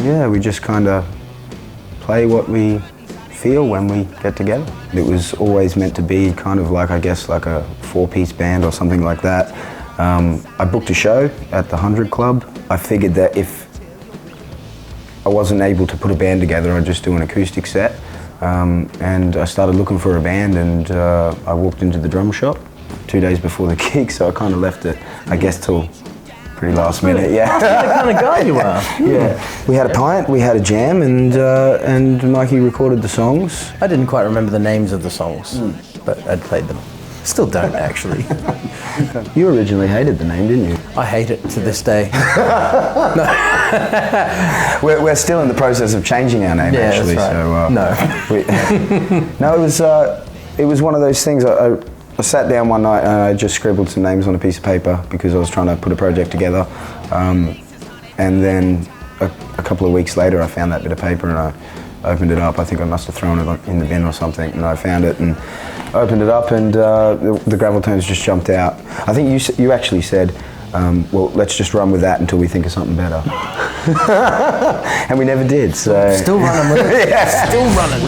yeah, we just kind of play what we feel when we get together. It was always meant to be kind of like, I guess, like a 4-piece band or something like that. I booked a show at the 100 Club. I figured that if I wasn't able to put a band together, I'd just do an acoustic set. And I started looking for a band, and I walked into the drum shop 2 days before the gig, so I kind of left it, I guess, till pretty last minute. Yeah. That's the kind of guy you are. Yeah. We had a pint, we had a jam, and Mikey recorded the songs. I didn't quite remember the names of the songs, but I'd played them. Still don't, actually. You originally hated the name, didn't you? I hate it to this day. No. We're still in the process of changing our name, actually. That's right. So, no. It was one of those things. I sat down one night and I just scribbled some names on a piece of paper because I was trying to put a project together. And then a couple of weeks later, I found that bit of paper and I opened it up. I think I must have thrown it in the bin or something, and I found it and opened it up, and the Graveltones just jumped out. I think you actually said, well, let's just run with that until we think of something better. And we never did, so. Still running with it. Yeah. Still running.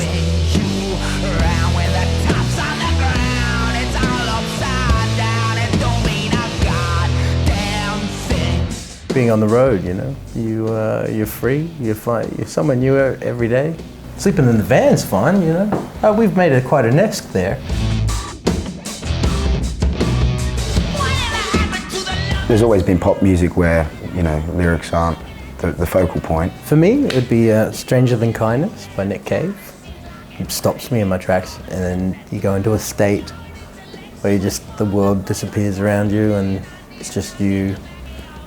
Being on the road, you know, you're free, you're somewhere new every day. Sleeping in the van's fine, you know. We've made it quite a nest there. There's always been pop music where, you know, lyrics aren't the focal point. For me, it would be Stranger Than Kindness by Nick Cave. It stops me in my tracks, and then you go into a state where the world disappears around you and it's just you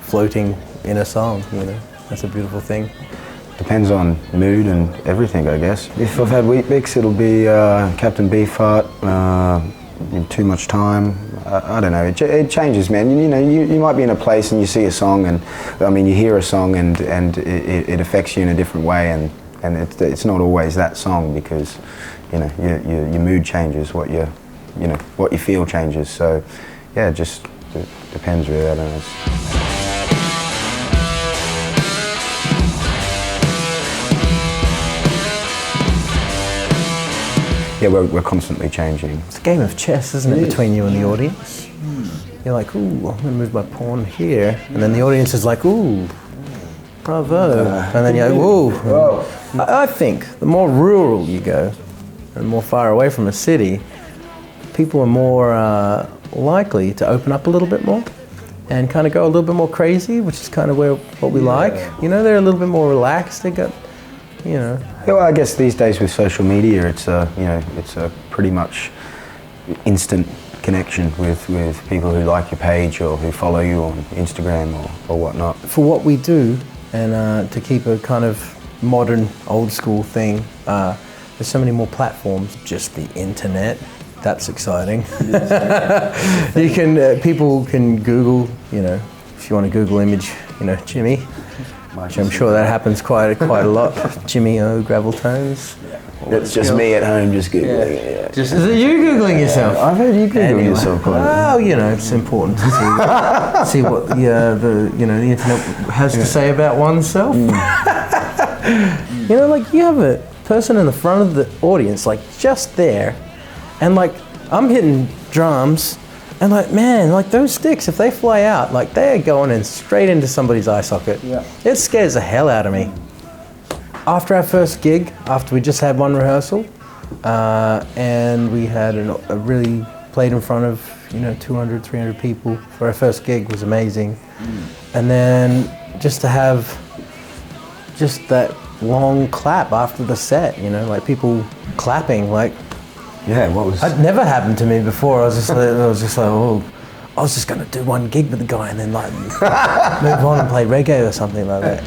floating in a song, you know. That's a beautiful thing. Depends on mood and everything, I guess. If I've had Weet-Bix, it'll be Captain Beefheart, Too Much Time. I don't know, it changes, man. You know, you might be in a place and you see a song, and I mean, you hear a song and it affects you in a different way, and it's not always that song, because, you know, your mood changes, what you feel changes. So yeah, it just depends really, I don't know. Yeah, we're constantly changing. It's a game of chess, isn't it, between you and the audience? You're like, ooh, I'm gonna move my pawn here. And then the audience is like, ooh, bravo. And then you're like, ooh. Whoa. I think the more rural you go, and more far away from a city, people are more likely to open up a little bit more and kind of go a little bit more crazy, which is kind of what we like. You know, they're a little bit more relaxed. They got, you know. Yeah, well, I guess these days with social media, it's a pretty much instant connection with people who like your page or who follow you on Instagram or whatnot. For what we do, and to keep a kind of modern, old school thing, there's so many more platforms. Just the internet, that's exciting. You can people can Google, you know, if you want to Google image, you know, Jimmy. Which I'm sure that happens quite a lot. Jimmy O, Graveltones. It's just me at home just Googling. Yeah. Is it you Googling yourself? I've heard you Googling yourself quite a lot. Well, you know, it's important to see what the internet has to say about oneself. You know, like you have a person in the front of the audience, like just there, and like I'm hitting drums. And like, man, like those sticks, if they fly out, like they are going in straight into somebody's eye socket. Yeah. It scares the hell out of me. After our first gig, after we just had one rehearsal, and we had really played in front of, you know, 200, 300 people for our first gig was amazing. And then just to have just that long clap after the set, you know, like people clapping, like, yeah, what was? It never happened to me before. I was just like, oh, I was just gonna do one gig with the guy and then like move on and play reggae or something like that.